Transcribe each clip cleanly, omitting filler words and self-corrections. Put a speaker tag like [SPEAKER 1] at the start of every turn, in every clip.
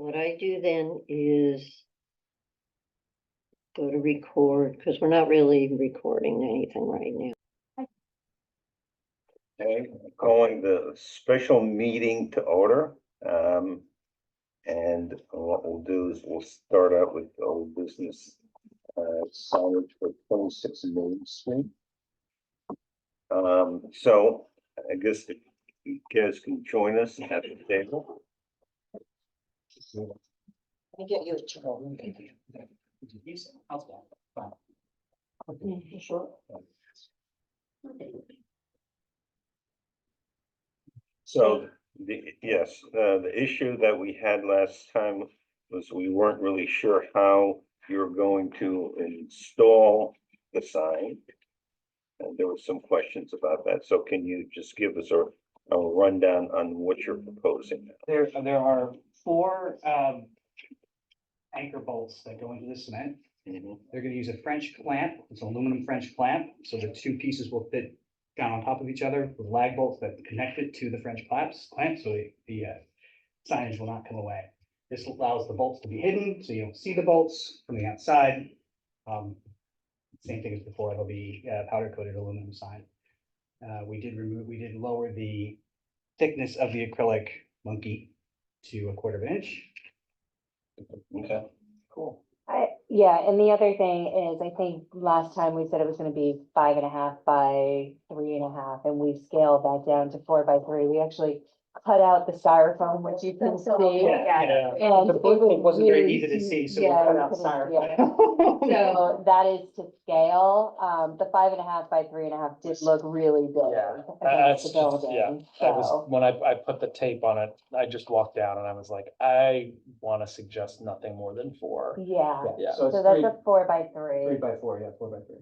[SPEAKER 1] what I do then is go to record, because we're not really recording anything right now.
[SPEAKER 2] Okay, calling the special meeting to order. And what we'll do is we'll start out with the old business, signage for 26 Main Street. So I guess if you guys can join us at the table.
[SPEAKER 3] Let me get you a chair. How's that?
[SPEAKER 1] Sure.
[SPEAKER 2] So the issue that we had last time was we weren't really sure how you're going to install the sign. And there were some questions about that. So can you just give us a rundown on what you're proposing?
[SPEAKER 3] There are four anchor bolts that go into the cement. They're gonna use a French clamp. It's an aluminum French clamp, so the two pieces will fit down on top of each other with lag bolts that connect it to the French clamp, so the signage will not come away. This allows the bolts to be hidden, so you don't see the bolts from the outside. Same thing as before, it'll be powder coated aluminum sign. We did lower the thickness of the acrylic monkey to 1/4 inch.
[SPEAKER 2] Okay.
[SPEAKER 3] Cool.
[SPEAKER 4] Yeah, and the other thing is, I think last time we said it was gonna be 5.5 by 3.5, and we scaled that down to 4 by 3. We actually cut out the styrofoam, which you can see.
[SPEAKER 3] Yeah.
[SPEAKER 4] And
[SPEAKER 3] The
[SPEAKER 4] it
[SPEAKER 3] book wasn't very
[SPEAKER 4] really
[SPEAKER 3] easy to see, so we
[SPEAKER 4] yeah,
[SPEAKER 3] cut
[SPEAKER 4] we
[SPEAKER 3] out
[SPEAKER 4] couldn't-
[SPEAKER 3] styrofoam.
[SPEAKER 4] yeah. So that is to scale. The 5.5 by 3.5 did look really big
[SPEAKER 5] Yeah,
[SPEAKER 4] against the
[SPEAKER 5] yeah.
[SPEAKER 4] building,
[SPEAKER 5] I was,
[SPEAKER 4] so.
[SPEAKER 5] when I put the tape on it, I just walked down and I was like, I wanna suggest nothing more than 4.
[SPEAKER 4] Yeah,
[SPEAKER 5] Yeah.
[SPEAKER 3] So
[SPEAKER 4] so
[SPEAKER 3] it's
[SPEAKER 4] that's
[SPEAKER 3] three,
[SPEAKER 4] a 4 by 3.
[SPEAKER 3] 3 by 4, yeah, 4 by 3.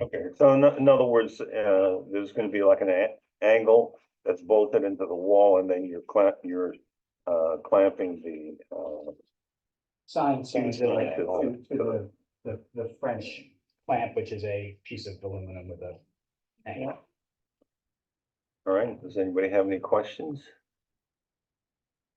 [SPEAKER 2] Okay, so in other words, there's gonna be like an angle that's bolted into the wall and then you're clamping the,
[SPEAKER 3] Sign to
[SPEAKER 2] Sign
[SPEAKER 3] the French clamp, which is a piece of aluminum with a angle.
[SPEAKER 2] all right, does anybody have any questions?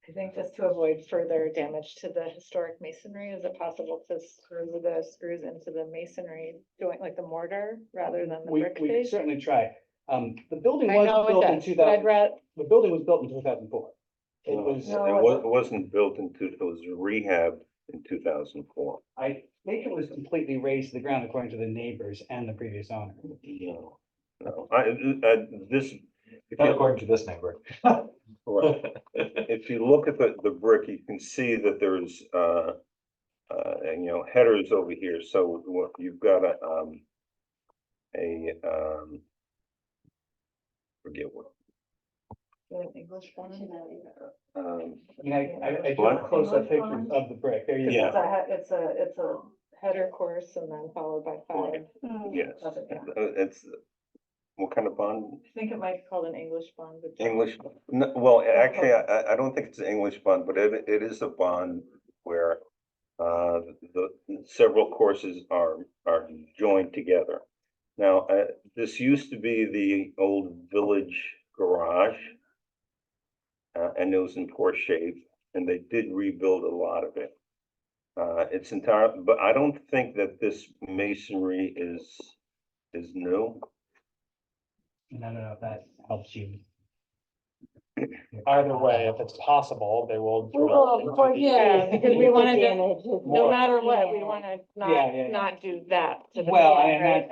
[SPEAKER 6] I think just to avoid further damage to the historic masonry, is it possible to screw the screws into the masonry joint, like the mortar, rather than the
[SPEAKER 3] We
[SPEAKER 6] brick
[SPEAKER 3] could
[SPEAKER 6] face?
[SPEAKER 3] certainly try. The building
[SPEAKER 6] I
[SPEAKER 3] was
[SPEAKER 6] know it
[SPEAKER 3] built in
[SPEAKER 6] does,
[SPEAKER 3] two
[SPEAKER 6] but I'd
[SPEAKER 3] thousand,
[SPEAKER 6] rather,
[SPEAKER 3] the building was built in 2004. It was,
[SPEAKER 2] It wasn't built it was rehabbed in 2004.
[SPEAKER 3] I think it was completely razed to the ground according to the neighbors and the previous owner.
[SPEAKER 2] No, this.
[SPEAKER 5] Not according to this neighbor.
[SPEAKER 2] Right. If you look at the brick, you can see that there's, headers over here, so what you've got forget what.
[SPEAKER 6] an English one.
[SPEAKER 3] I mean, I took
[SPEAKER 2] What?
[SPEAKER 3] close-up pictures of the brick. There you go.
[SPEAKER 2] Yeah.
[SPEAKER 6] It's a header course and then followed by 5.
[SPEAKER 2] Yes,
[SPEAKER 6] Of it, yeah.
[SPEAKER 2] it's, what kind of bond?
[SPEAKER 6] I think it might be called an English bond. but-
[SPEAKER 2] English, no, well, actually, I don't think it's an English bond, but it is a bond where the several courses are joined together. Now, this used to be the old village garage. And it was in poor shape, and they did rebuild a lot of it. It's entire, but I don't think that this masonry is new.
[SPEAKER 3] And I don't know if that helps you.
[SPEAKER 5] Either way, if it's possible, they will.
[SPEAKER 4] Well, of course,
[SPEAKER 6] Yeah, because we wanted to-
[SPEAKER 4] damage is
[SPEAKER 6] No
[SPEAKER 4] more-
[SPEAKER 6] matter what, we
[SPEAKER 4] yeah.
[SPEAKER 6] wanna
[SPEAKER 3] Yeah.
[SPEAKER 6] not do that. to the
[SPEAKER 3] Well,
[SPEAKER 6] building,
[SPEAKER 3] and
[SPEAKER 6] right?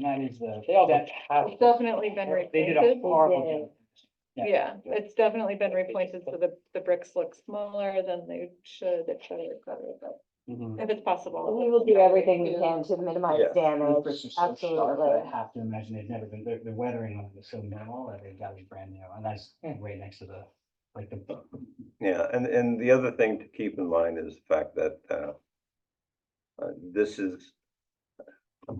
[SPEAKER 3] that is the,
[SPEAKER 5] They also
[SPEAKER 3] that,
[SPEAKER 5] have.
[SPEAKER 6] It's definitely been
[SPEAKER 3] they did a
[SPEAKER 6] repointed.
[SPEAKER 3] horrible
[SPEAKER 4] did.
[SPEAKER 3] job.
[SPEAKER 6] Yeah, it's definitely been repointed, so the bricks look smaller than they should, et cetera, but
[SPEAKER 3] Mhm.
[SPEAKER 6] if it's possible.
[SPEAKER 4] We will do everything we can to minimize
[SPEAKER 2] Yeah.
[SPEAKER 3] The
[SPEAKER 4] damage,
[SPEAKER 3] bricks are so sharp, I
[SPEAKER 4] absolutely.
[SPEAKER 3] have to imagine they've never been, the weathering on it is so minimal that they've got to be brand new, and that's right next to the, like the.
[SPEAKER 2] Yeah, and the other thing to keep in mind is the fact that this is a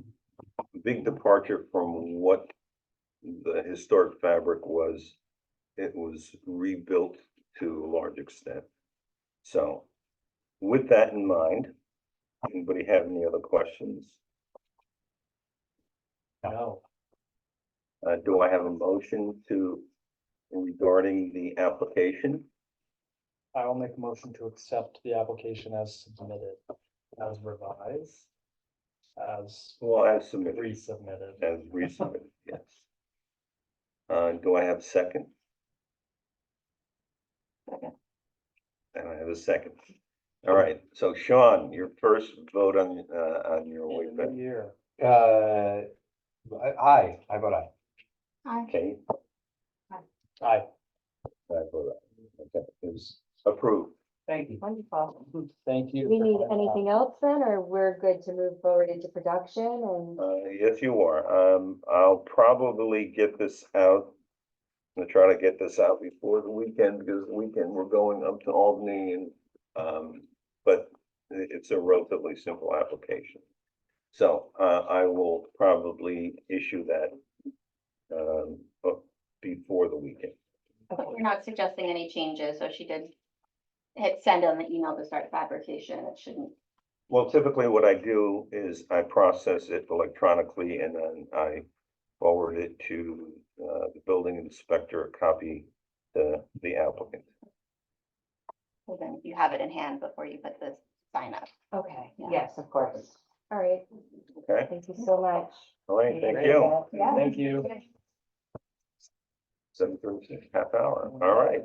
[SPEAKER 2] big departure from what the historic fabric was. It was rebuilt to a large extent. So with that in mind, anybody have any other questions?
[SPEAKER 3] No.
[SPEAKER 2] Do I have a motion regarding the application?
[SPEAKER 5] I will make a motion to accept the application as submitted, as revised, as
[SPEAKER 2] Well, as submitted,
[SPEAKER 5] resubmitted.
[SPEAKER 2] as resubmitted, yes. Do I have a second?
[SPEAKER 6] Second.
[SPEAKER 2] And I have a second. All right, so Sean, your first vote on your way back.
[SPEAKER 5] Year.
[SPEAKER 7] Aye, I vote aye.
[SPEAKER 2] Okay,
[SPEAKER 5] Aye.
[SPEAKER 2] I vote aye. Okay, it's approved.
[SPEAKER 5] Thank you.
[SPEAKER 4] Wonderful.
[SPEAKER 5] Thank
[SPEAKER 4] Do
[SPEAKER 5] you.
[SPEAKER 4] we
[SPEAKER 5] for
[SPEAKER 4] need
[SPEAKER 5] coming
[SPEAKER 4] anything
[SPEAKER 5] out.
[SPEAKER 4] else then, or we're good to move forward into production and?
[SPEAKER 2] Yes, you are. I'll probably get this out. I'm gonna try to get this out before the weekend, because the weekend we're going up to Albany and, but it's a relatively simple application. So, I will probably issue that, before the weekend.
[SPEAKER 8] But we're not suggesting any changes, so she did hit send on the email to start fabrication, it shouldn't.
[SPEAKER 2] Well, typically what I do is I process it electronically and then I forward it to, the building inspector, copy the applicant.
[SPEAKER 8] So then you have it in hand before you put the sign up.
[SPEAKER 4] Okay,
[SPEAKER 8] Yeah.
[SPEAKER 4] yes, of course. All right,
[SPEAKER 2] Okay,
[SPEAKER 4] thank you so much.
[SPEAKER 2] all right, thank you.
[SPEAKER 4] Yeah.
[SPEAKER 5] Thank you.
[SPEAKER 2] 7:36, half hour, all right.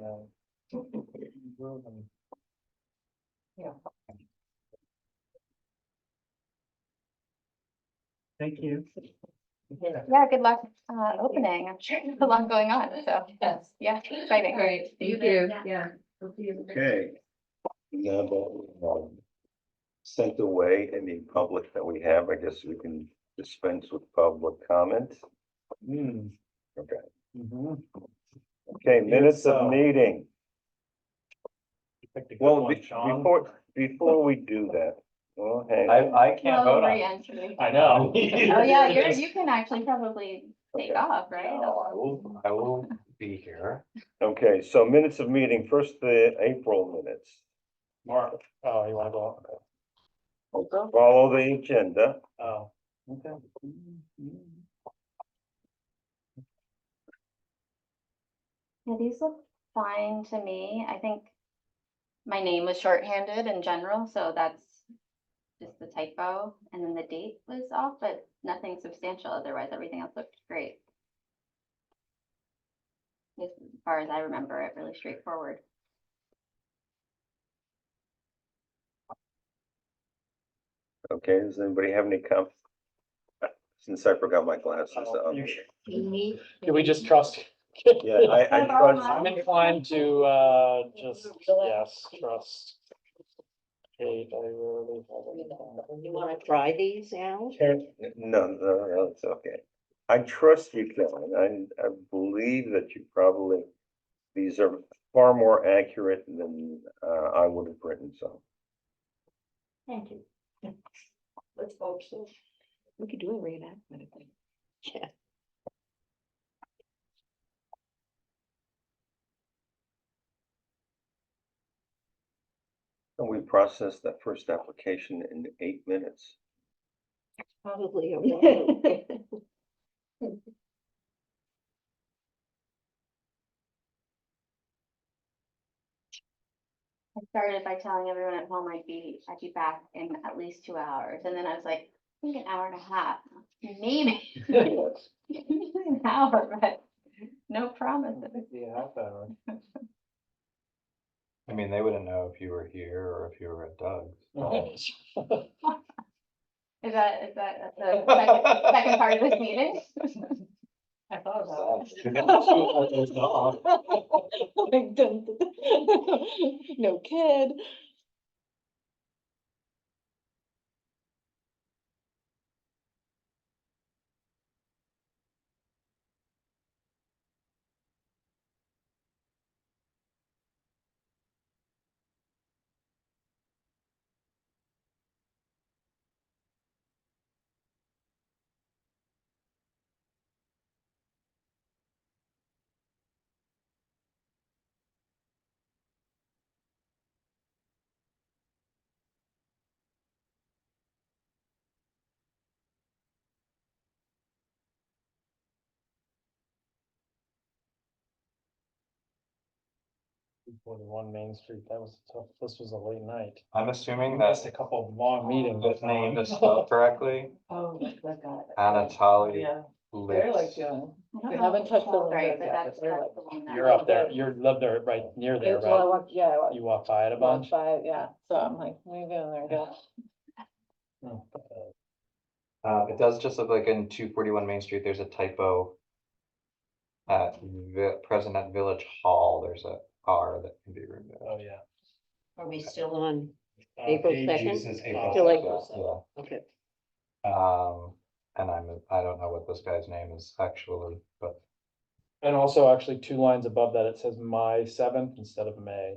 [SPEAKER 5] Thank you.
[SPEAKER 8] Yeah, good luck, opening, I'm sure there's a lot going on, so, yeah, exciting.
[SPEAKER 6] Great, thank you, yeah.
[SPEAKER 2] Okay. Now that we've sent away any public that we have, I guess we can dispense with public comment.
[SPEAKER 5] Hmm.
[SPEAKER 2] Okay,
[SPEAKER 5] Mhm.
[SPEAKER 2] okay, minutes
[SPEAKER 5] so.
[SPEAKER 2] of meeting.
[SPEAKER 5] You picked a good
[SPEAKER 2] Well,
[SPEAKER 5] one, Sean.
[SPEAKER 2] before we do that, well, hang on.
[SPEAKER 5] I can't
[SPEAKER 8] Slow
[SPEAKER 5] vote on it.
[SPEAKER 8] re-entry.
[SPEAKER 5] I know.
[SPEAKER 8] Oh, yeah, you can actually probably take
[SPEAKER 2] Okay.
[SPEAKER 8] off, right?
[SPEAKER 7] No, I will be here.
[SPEAKER 2] Okay, so minutes of meeting, first the April minutes.
[SPEAKER 5] Mark, oh, you wanna go?
[SPEAKER 2] Follow the agenda.
[SPEAKER 5] Oh, okay.
[SPEAKER 8] Yeah, these look fine to me. I think my name was shorthanded in general, so that's just the typo. And then the date was off, but nothing substantial. Otherwise, everything else looked great. As far as I remember it, really straightforward.
[SPEAKER 2] Okay, does anybody have any since I forgot my glasses,
[SPEAKER 5] Oh, you-
[SPEAKER 1] Me?
[SPEAKER 5] Can we just trust?
[SPEAKER 2] yeah, I trust.
[SPEAKER 5] I'm inclined to, just, yes, trust. Kate, I really.
[SPEAKER 1] You wanna try these out?
[SPEAKER 2] No, it's okay. I trust you, Karen. I believe that you probably, these are far more accurate than, I would have written, so.
[SPEAKER 1] Thank you. Let's hope so. We could do a reenactment of it. Yeah.
[SPEAKER 2] And we processed that first application in 8 minutes.
[SPEAKER 1] Probably a while.
[SPEAKER 8] I started by telling everyone at home I'd be back in at least 2 hours. And then I was like, I think an hour and a half, maybe. Maybe an hour, but no promises.
[SPEAKER 5] Yeah, half hour.
[SPEAKER 7] I mean, they wouldn't know if you were here or if you were at Doug's.
[SPEAKER 8] Is that the second part of this meeting?
[SPEAKER 6] I thought about it. No kid.
[SPEAKER 5] 41 Main Street, that was tough, this was a late night.
[SPEAKER 7] I'm assuming
[SPEAKER 5] Missed
[SPEAKER 7] that
[SPEAKER 5] a couple of long meetings.
[SPEAKER 7] this name is spelled correctly.
[SPEAKER 9] Oh, that guy.
[SPEAKER 7] Anatoly
[SPEAKER 9] Yeah, they're like,
[SPEAKER 7] Litz.
[SPEAKER 8] I don't
[SPEAKER 9] They
[SPEAKER 8] know
[SPEAKER 9] haven't
[SPEAKER 8] if
[SPEAKER 9] touched the
[SPEAKER 8] spelled right,
[SPEAKER 9] windows
[SPEAKER 8] but
[SPEAKER 9] yet,
[SPEAKER 8] that's
[SPEAKER 9] but they're
[SPEAKER 8] that's the one that.
[SPEAKER 5] You're up there, you live there, right near there,
[SPEAKER 9] well, I
[SPEAKER 5] right?
[SPEAKER 9] walked, yeah, I
[SPEAKER 5] You walk by it a
[SPEAKER 9] walked
[SPEAKER 5] bunch?
[SPEAKER 9] by, yeah, so I'm like, what are you doing there, girl?
[SPEAKER 5] Oh,
[SPEAKER 7] It does just look like in 241 Main Street, there's a typo. At present at Village Hall, there's a R that can be removed.
[SPEAKER 5] Oh, yeah.
[SPEAKER 1] Are we still on?
[SPEAKER 5] Uh,
[SPEAKER 1] April
[SPEAKER 5] page
[SPEAKER 1] 2nd?
[SPEAKER 5] uses
[SPEAKER 7] April
[SPEAKER 1] Still like-
[SPEAKER 7] 2nd,
[SPEAKER 1] Okay.
[SPEAKER 7] yeah. And I don't know what this guy's name is actually, but
[SPEAKER 5] And also actually 2 lines above that, it says my 7th instead of May.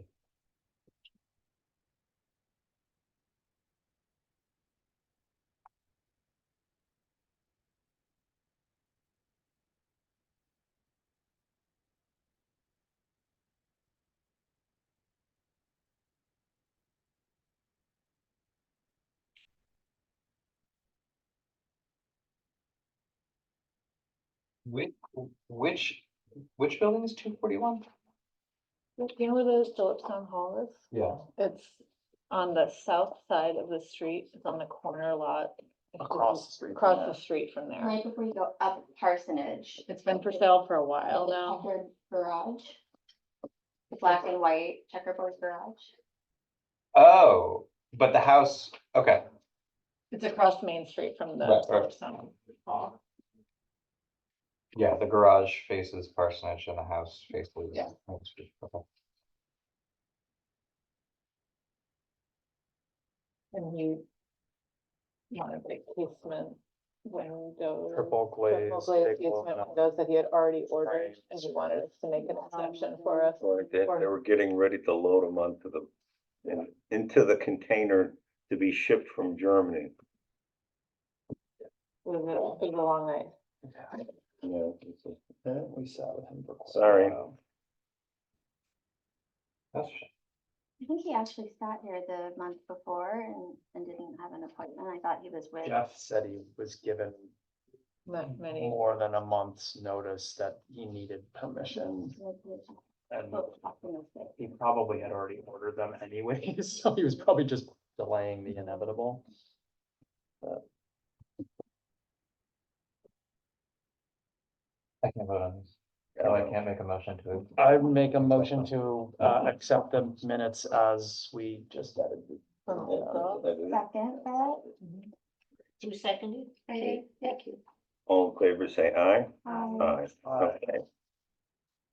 [SPEAKER 7] which, which, which building is 241?
[SPEAKER 6] You know where the Phillips Town Hall is?
[SPEAKER 7] Yeah.
[SPEAKER 6] It's on the south side of the street. It's on the corner lot.
[SPEAKER 5] Across the street from
[SPEAKER 6] Across
[SPEAKER 5] there.
[SPEAKER 6] the street from there.
[SPEAKER 8] Right before you go up Parsonage.
[SPEAKER 6] It's been for sale for a
[SPEAKER 8] At
[SPEAKER 6] while
[SPEAKER 8] the
[SPEAKER 6] now.
[SPEAKER 8] checkered garage. The black and white checkerboard garage.
[SPEAKER 7] Oh, but the house, okay,
[SPEAKER 6] It's across Main Street from the
[SPEAKER 7] Right,
[SPEAKER 6] Phillips Town Hall.
[SPEAKER 7] yeah, the garage faces Parsonage and the house faces.
[SPEAKER 6] Yeah.
[SPEAKER 7] Main Street, okay.
[SPEAKER 6] And he wanted big casement windows.
[SPEAKER 5] Triple glaze.
[SPEAKER 6] Triple glazed
[SPEAKER 5] big
[SPEAKER 6] casement
[SPEAKER 5] aluminum.
[SPEAKER 6] windows that he had already ordered, and he wanted us to make an exception for us.
[SPEAKER 2] Or they were getting ready to load them onto into the container to be shipped from Germany.
[SPEAKER 6] It was a long night.
[SPEAKER 2] Yeah.
[SPEAKER 5] We sat with him for quite a
[SPEAKER 2] Sorry.
[SPEAKER 5] while.
[SPEAKER 7] That's,
[SPEAKER 8] I think he actually sat here the month before and didn't have an appointment. I thought he was with.
[SPEAKER 5] Jeff said he was given
[SPEAKER 6] Not many.
[SPEAKER 5] more than a month's notice that he needed permission, and he probably had already ordered them anyway, so he was probably just delaying the inevitable.
[SPEAKER 7] I can't vote on this. Oh, I can't make a motion to.
[SPEAKER 5] I make a motion to accept the minutes as we just added.
[SPEAKER 8] Second, that.
[SPEAKER 1] You seconded? Okay, thank you.
[SPEAKER 2] All in favor, say aye. Aye.
[SPEAKER 5] Aye.
[SPEAKER 2] Okay,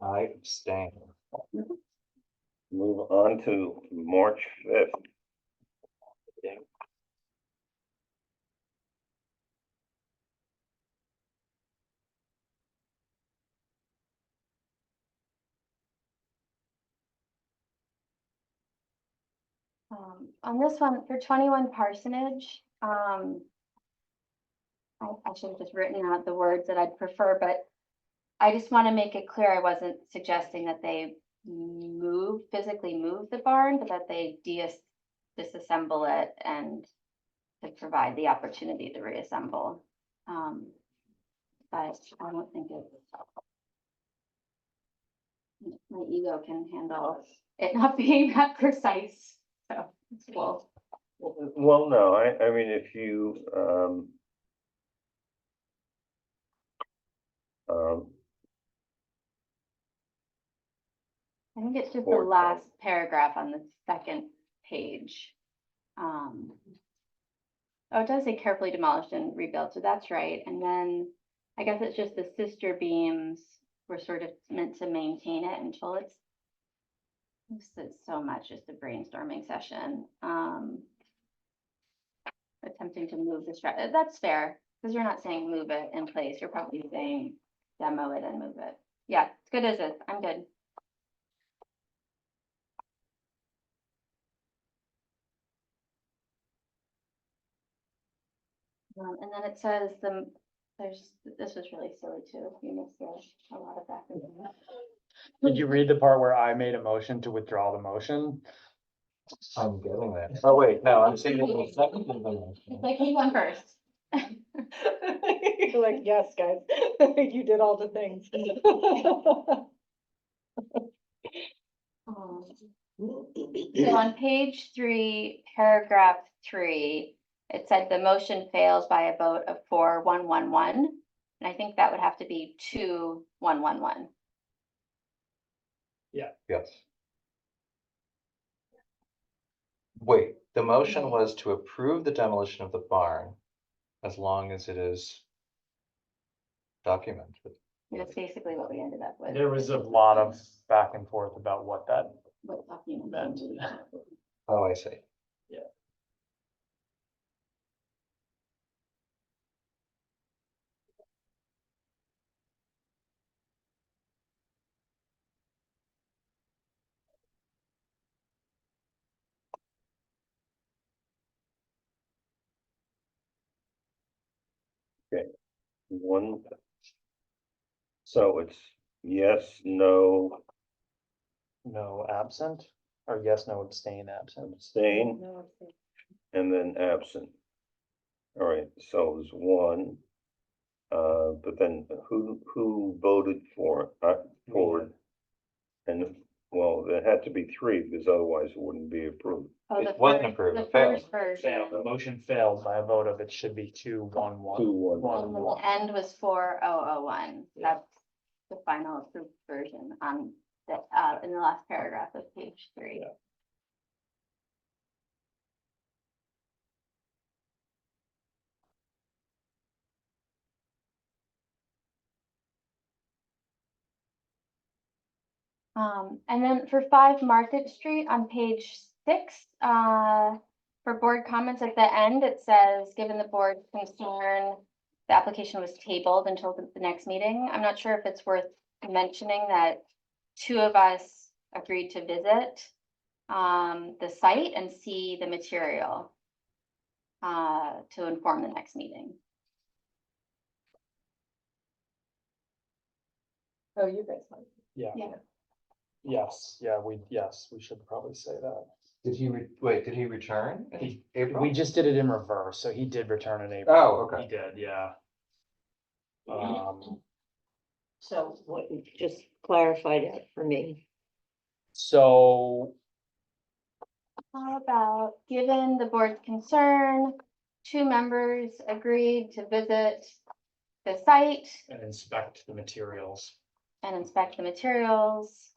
[SPEAKER 7] I abstain.
[SPEAKER 2] move on to March 5th.
[SPEAKER 8] On this one, for 21 Parsonage, I should have just written out the words that I'd prefer, but I just want to make it clear I wasn't suggesting that they physically move the barn, but that they disassemble it and to provide the opportunity to reassemble. But I don't think my ego can handle it not being that precise, so it's cool.
[SPEAKER 2] Well, no, I mean, if you,
[SPEAKER 8] I think it's just the
[SPEAKER 2] Board
[SPEAKER 8] last paragraph on the second page. Oh, it does say carefully demolished and rebuilt, so that's right. And then I guess it's just the sister beams were sort of meant to maintain it until it's so much, just a brainstorming session. Attempting to move the structure, that's fair, because you're not saying move it in place, you're probably saying demo it and move it. Yeah, it's good as is, I'm good. And then it says this was really silly too, you missed a lot of that.
[SPEAKER 5] Did you read the part where I made a motion to withdraw the motion?
[SPEAKER 7] I'm getting there. Oh, wait, no, I'm saying the second of the
[SPEAKER 8] It's
[SPEAKER 7] motion.
[SPEAKER 8] like, who's on first?
[SPEAKER 6] You're like, yes, guys, you did all the things.
[SPEAKER 8] So on page 3, paragraph 3, it said the motion fails by a vote of 4-1-1-1. And I think that would have to be 2-1-1-1.
[SPEAKER 7] Yes. Wait, the motion was to approve the demolition of the barn as long as it is documented.
[SPEAKER 8] That's basically what we ended up with.
[SPEAKER 5] There was a lot of back and forth about what that
[SPEAKER 8] What document?
[SPEAKER 5] meant.
[SPEAKER 7] Oh, I see.
[SPEAKER 2] One. So it's yes, no,
[SPEAKER 5] No absent, or yes, no abstain, absent.
[SPEAKER 2] abstain,
[SPEAKER 9] No, it's-
[SPEAKER 2] and then absent. All right, so it was one. But then who voted for, forward? And, well, there had to be three, because otherwise it wouldn't be approved.
[SPEAKER 8] Oh, the
[SPEAKER 7] It wasn't
[SPEAKER 8] first-
[SPEAKER 7] approved,
[SPEAKER 8] The
[SPEAKER 7] it failed.
[SPEAKER 8] first version.
[SPEAKER 5] Failed, the motion failed by a vote of it should be 2-1-1.
[SPEAKER 2] 2-1.
[SPEAKER 8] And then the end was 4-0-0-1. That's the final approved version on the, in the last paragraph of page 3.
[SPEAKER 5] Yeah.
[SPEAKER 8] And then for 5 Market Street on page 6, for board comments at the end, it says, given the board's concern, the application was tabled until the next meeting. I'm not sure if it's worth mentioning that 2 of us agreed to visit the site and see the material to inform the next meeting.
[SPEAKER 9] Oh, you guys might.
[SPEAKER 5] Yeah.
[SPEAKER 8] Yeah.
[SPEAKER 5] Yes, we should probably say that.
[SPEAKER 7] Did he, wait, did he return in
[SPEAKER 5] He-
[SPEAKER 7] April?
[SPEAKER 5] We just did it in reverse, so he did return in April.
[SPEAKER 7] Oh, okay.
[SPEAKER 5] He did, yeah.
[SPEAKER 1] So what, just clarify that for me.
[SPEAKER 5] So,
[SPEAKER 8] How about, given the board's concern, 2 members agreed to visit the site
[SPEAKER 5] and inspect the materials.
[SPEAKER 8] and inspect the materials.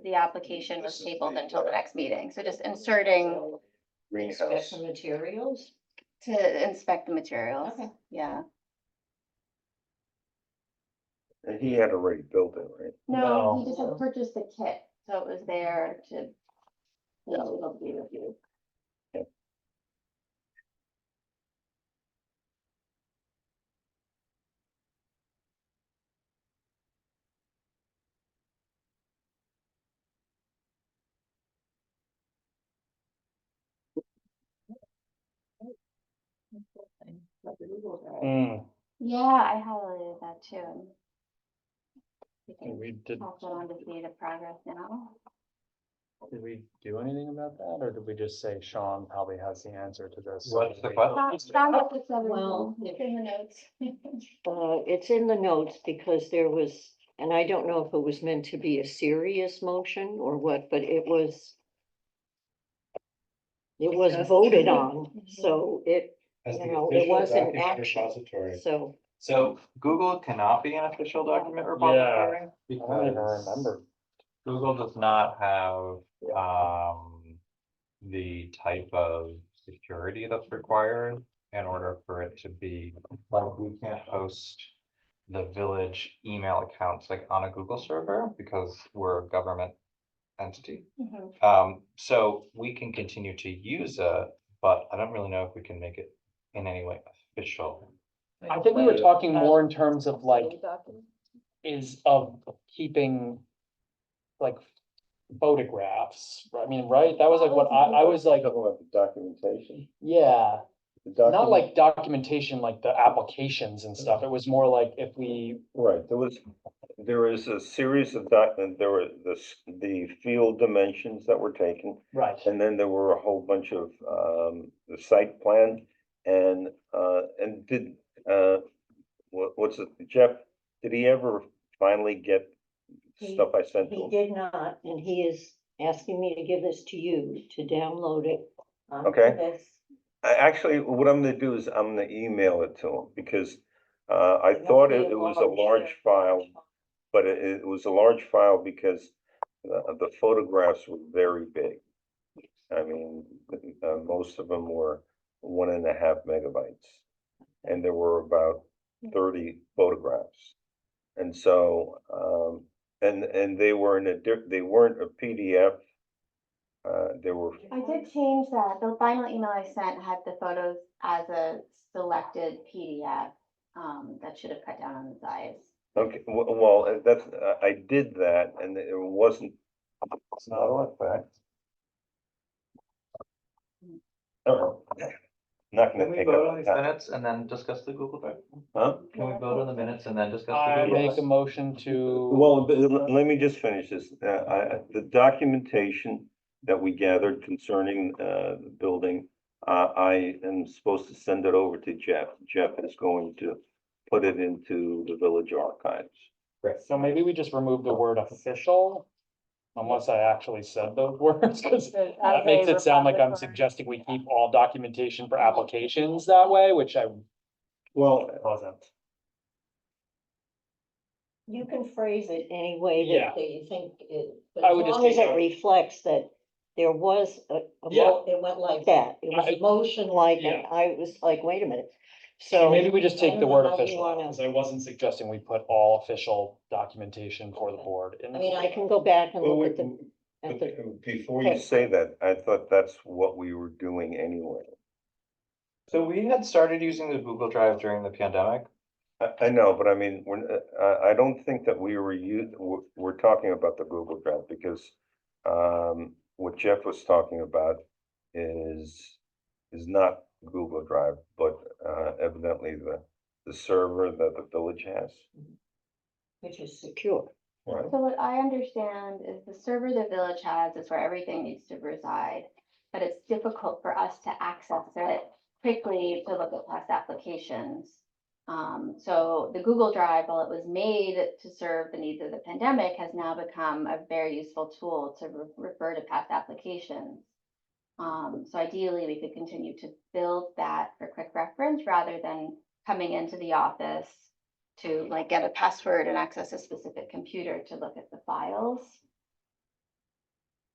[SPEAKER 8] The application was tabled until the next meeting. So just inserting
[SPEAKER 2] Greenhouse.
[SPEAKER 1] Special materials?
[SPEAKER 8] to inspect the materials.
[SPEAKER 1] Okay.
[SPEAKER 8] Yeah.
[SPEAKER 2] And he had already built it, right?
[SPEAKER 8] No,
[SPEAKER 5] No.
[SPEAKER 8] he just had purchased the kit, so it was there to. It'll be reviewed. Yeah, I highlighted that too. We can
[SPEAKER 5] We did,
[SPEAKER 8] pass that on to data progress now.
[SPEAKER 5] did we do anything about that, or did we just say Sean probably has the answer to this?
[SPEAKER 7] What's the question?
[SPEAKER 8] Don looked at everything.
[SPEAKER 1] Well,
[SPEAKER 8] It's in the notes.
[SPEAKER 1] It's in the notes because there was, and I don't know if it was meant to be a serious motion or what, but it was voted on, so it,
[SPEAKER 7] As
[SPEAKER 1] you
[SPEAKER 7] the
[SPEAKER 1] know, it
[SPEAKER 7] official
[SPEAKER 1] wasn't
[SPEAKER 7] document
[SPEAKER 1] action.
[SPEAKER 7] repository.
[SPEAKER 1] So,
[SPEAKER 7] So Google cannot be an official document repository
[SPEAKER 5] I don't even
[SPEAKER 7] because
[SPEAKER 5] remember.
[SPEAKER 7] Google does not have the type of security that's required in order for it to be, like, we can't host the village email accounts like on a Google server because we're a government entity. So we can continue to use it, but I don't really know if we can make it in any way official.
[SPEAKER 5] I think we were talking more in terms of like,
[SPEAKER 9] Document.
[SPEAKER 5] is of keeping like photographs. I mean, right? That was like what I was like,
[SPEAKER 2] Talking about the documentation.
[SPEAKER 5] yeah,
[SPEAKER 2] The
[SPEAKER 5] not
[SPEAKER 2] document-
[SPEAKER 5] like documentation, like the applications and stuff. It was more like if we,
[SPEAKER 2] Right, there is a series of there were the field dimensions that were taken.
[SPEAKER 5] right.
[SPEAKER 2] And then there were a whole bunch of, the site plan and did, what's it, Jeff, did he ever finally get stuff I sent to
[SPEAKER 1] he
[SPEAKER 2] him?
[SPEAKER 1] did not, and he is asking me to give this to you to download it. onto
[SPEAKER 2] Okay.
[SPEAKER 1] this.
[SPEAKER 2] Actually, what I'm gonna do is I'm gonna email it to him because I
[SPEAKER 1] It must
[SPEAKER 2] thought
[SPEAKER 1] be
[SPEAKER 2] it was a large file, but it was a large file because the photographs were very big. I mean, most of them were 1.5 megabytes. And there were about 30 photographs. And so, and they were they weren't a PDF. They were,
[SPEAKER 8] I did change that. The final email I sent had the photos as a selected PDF. That should have cut down on the size.
[SPEAKER 2] okay, well, that's, I did that and it wasn't. It's not on fact. Not
[SPEAKER 7] Can
[SPEAKER 2] gonna
[SPEAKER 7] we
[SPEAKER 2] take
[SPEAKER 7] vote
[SPEAKER 2] up
[SPEAKER 7] on these
[SPEAKER 2] time.
[SPEAKER 7] minutes and then discuss the Google Drive?
[SPEAKER 2] Huh?
[SPEAKER 7] Can we vote on the minutes and then discuss the
[SPEAKER 5] I
[SPEAKER 7] Google
[SPEAKER 5] make a
[SPEAKER 7] Drive?
[SPEAKER 5] motion to.
[SPEAKER 2] Well, but let me just finish this. The documentation that we gathered concerning, the building, I am supposed to send it over to Jeff. Jeff is going to put it into the village archives.
[SPEAKER 5] So maybe we just remove the word official, unless I actually said those words, because that makes it sound like I'm suggesting we keep all documentation for applications that way, which I
[SPEAKER 2] Well,
[SPEAKER 5] wasn't.
[SPEAKER 1] You can phrase it any way
[SPEAKER 5] Yeah.
[SPEAKER 1] that you think it, but
[SPEAKER 5] I
[SPEAKER 1] as
[SPEAKER 5] would just
[SPEAKER 1] long as
[SPEAKER 5] take
[SPEAKER 1] it
[SPEAKER 5] out-
[SPEAKER 1] reflects that there was it went like that. It was a motion like, and
[SPEAKER 5] Yeah.
[SPEAKER 1] I was like, wait a minute.
[SPEAKER 5] So
[SPEAKER 1] So.
[SPEAKER 5] maybe we just
[SPEAKER 1] I
[SPEAKER 5] take
[SPEAKER 1] don't
[SPEAKER 5] the
[SPEAKER 1] know
[SPEAKER 5] word
[SPEAKER 1] how you
[SPEAKER 5] official,
[SPEAKER 1] wanna-
[SPEAKER 5] because I wasn't suggesting we put all official documentation for the board.
[SPEAKER 1] I mean, I can go back and
[SPEAKER 2] well,
[SPEAKER 1] look at the,
[SPEAKER 2] before you say that, I thought that's what we were doing anyway.
[SPEAKER 7] So we had started using the Google Drive during the pandemic.
[SPEAKER 2] I know, but I mean, I don't think that we're talking about the Google Drive because, what Jeff was talking about is not Google Drive, but, evidently the server that the village has.
[SPEAKER 1] which is secure.
[SPEAKER 2] Right.
[SPEAKER 8] So what I understand is the server the village has is where everything needs to reside. But it's difficult for us to access it quickly to look at past applications. So the Google Drive, while it was made to serve the needs of the pandemic, has now become a very useful tool to refer to past applications. So ideally, we could continue to build that for quick reference rather than coming into the office to like get a password and access a specific computer to look at the files.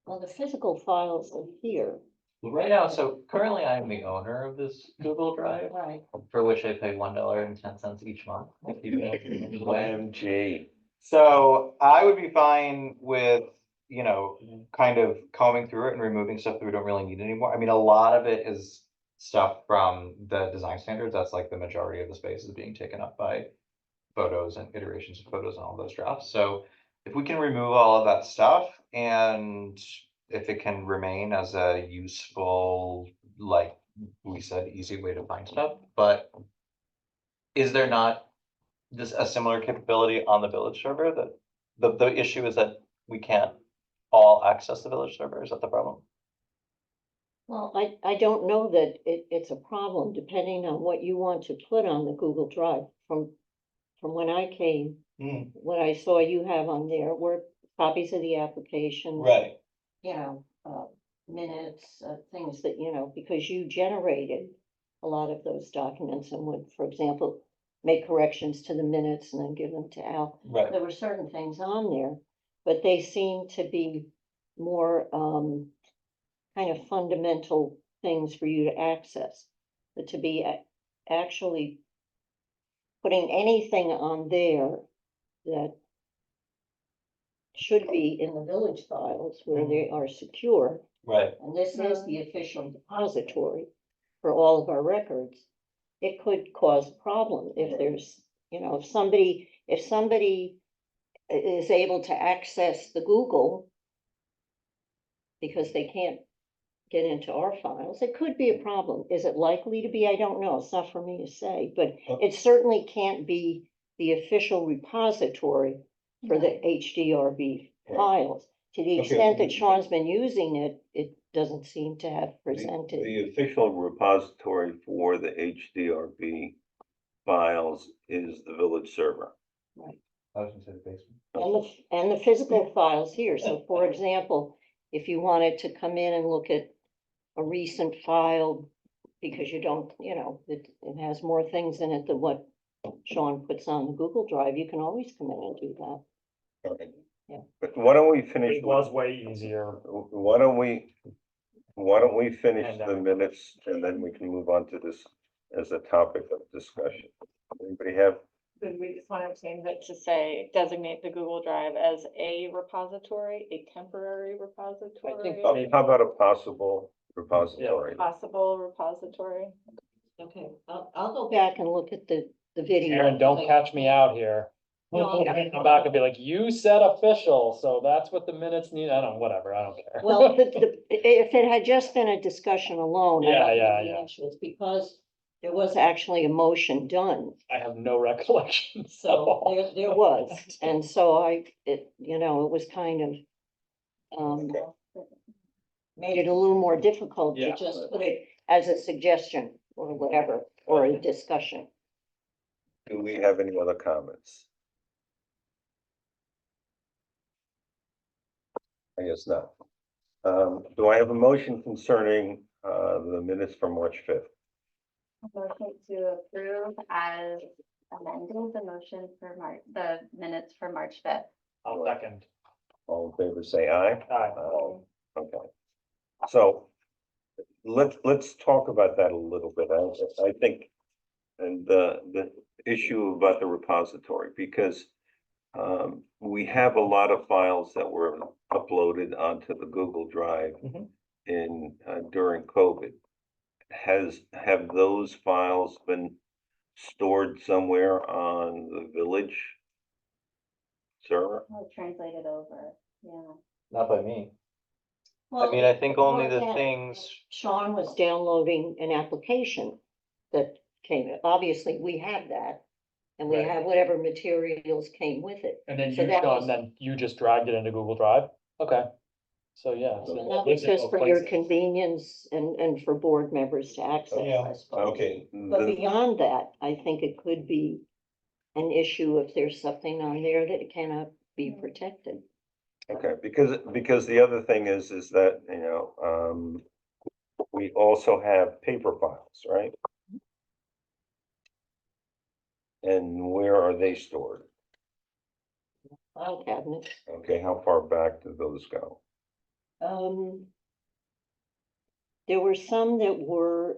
[SPEAKER 1] Well, the physical files are here.
[SPEAKER 7] Right now, so currently I am the owner of this Google Drive,
[SPEAKER 1] Right.
[SPEAKER 7] for which I pay $1.10 each month. to keep it away.
[SPEAKER 2] OMG.
[SPEAKER 7] So I would be fine with, you know, kind of combing through it and removing stuff that we don't really need anymore. I mean, a lot of it is stuff from the design standards. That's like the majority of the space is being taken up by photos and iterations of photos and all those drafts. So if we can remove all of that stuff and if it can remain as a useful, like we said, easy way to find stuff, but is there not this a similar capability on the village server that the issue is that we can't all access the village server? Is that the problem?
[SPEAKER 1] Well, I don't know that it's a problem, depending on what you want to put on the Google Drive. From when I came, what I saw you have on there were copies of the application.
[SPEAKER 7] Right.
[SPEAKER 1] You know, minutes, things that, because you generated a lot of those documents and would, for example, make corrections to the minutes and then give them to Al.
[SPEAKER 7] Right.
[SPEAKER 1] There were certain things on there, but they seem to be more, kind of fundamental things for you to access. But to be actually putting anything on there that should be in the village files where they are secure,
[SPEAKER 7] Right.
[SPEAKER 1] and this is the official depository for all of our records, it could cause a problem if there's, if somebody is able to access the Google because they can't get into our files, it could be a problem. Is it likely to be? I don't know. It's not for me to say, but it certainly can't be the official repository for the HDRB files. To the
[SPEAKER 2] Okay.
[SPEAKER 1] extent that Sean's been using it, it doesn't seem to have presented.
[SPEAKER 2] The official repository for the HDRB files is the village server.
[SPEAKER 7] I was gonna say the basement.
[SPEAKER 1] And the physical files here. So for example, if you wanted to come in and look at a recent file, because you don't, it has more things in it than what Sean puts on the Google Drive, you can always come in and do that.
[SPEAKER 2] Okay.
[SPEAKER 1] Yeah.
[SPEAKER 2] But why don't we finish?
[SPEAKER 5] It was way easier.
[SPEAKER 2] Why don't we finish
[SPEAKER 5] And,
[SPEAKER 2] the minutes and then we can move on to this as a topic of discussion? Anybody have?
[SPEAKER 9] Then we just want to change it to say designate the Google Drive as a repository, a temporary repository.
[SPEAKER 2] How about a possible repository?
[SPEAKER 9] Possible repository.
[SPEAKER 1] Okay, I'll go back and look at the video.
[SPEAKER 5] Aaron, don't catch me out here.
[SPEAKER 1] No.
[SPEAKER 5] I'm back and be like, you said official, so that's what the minutes need. I don't, whatever, I don't care.
[SPEAKER 1] Well, if it had just been a discussion alone. I
[SPEAKER 5] Yeah,
[SPEAKER 1] don't
[SPEAKER 5] yeah,
[SPEAKER 1] think the
[SPEAKER 5] yeah.
[SPEAKER 1] issue is because there was actually a motion done.
[SPEAKER 5] I have no recollection,
[SPEAKER 1] So
[SPEAKER 5] so.
[SPEAKER 1] there was, and so it was kind of, made it a little more difficult to
[SPEAKER 5] Yeah.
[SPEAKER 1] just put it as a suggestion or whatever, or a discussion.
[SPEAKER 2] Do we have any other comments? I guess not. Do I have a motion concerning, the minutes from March 5th?
[SPEAKER 8] Motion to approve as amended the motion for the minutes for March 5th.
[SPEAKER 5] I'll second.
[SPEAKER 2] All in favor, say aye.
[SPEAKER 5] Aye.
[SPEAKER 2] Okay. So let's talk about that a little bit. I think, and the issue about the repository, because we have a lot of files that were uploaded onto the Google Drive
[SPEAKER 5] Mhm.
[SPEAKER 2] in during COVID. Have those files been stored somewhere on the village server?
[SPEAKER 8] I'll translate it over, yeah.
[SPEAKER 7] Not by me.
[SPEAKER 1] Well,
[SPEAKER 7] mean, I think only the
[SPEAKER 1] that
[SPEAKER 7] things-
[SPEAKER 1] Sean was downloading an application that came, obviously, we have that. And we
[SPEAKER 5] Right.
[SPEAKER 1] have whatever materials came with it.
[SPEAKER 5] And then
[SPEAKER 1] So
[SPEAKER 5] you,
[SPEAKER 1] that
[SPEAKER 5] Sean,
[SPEAKER 1] was-
[SPEAKER 5] then you just dragged it into Google Drive? Okay. So, yeah. so
[SPEAKER 1] So
[SPEAKER 5] it
[SPEAKER 1] that was
[SPEAKER 5] lives in
[SPEAKER 1] just
[SPEAKER 5] both
[SPEAKER 1] for your
[SPEAKER 5] places.
[SPEAKER 1] convenience and for board members to access,
[SPEAKER 5] Yeah.
[SPEAKER 1] I suppose.
[SPEAKER 2] Okay,
[SPEAKER 1] But
[SPEAKER 2] then,
[SPEAKER 1] beyond that, I think it could be an issue if there's something on there that cannot be protected.
[SPEAKER 2] okay, because the other thing is that, we also have paper files, right? And where are they stored?
[SPEAKER 1] File cabinet.
[SPEAKER 2] Okay, how far back do those go?
[SPEAKER 1] There were some that were,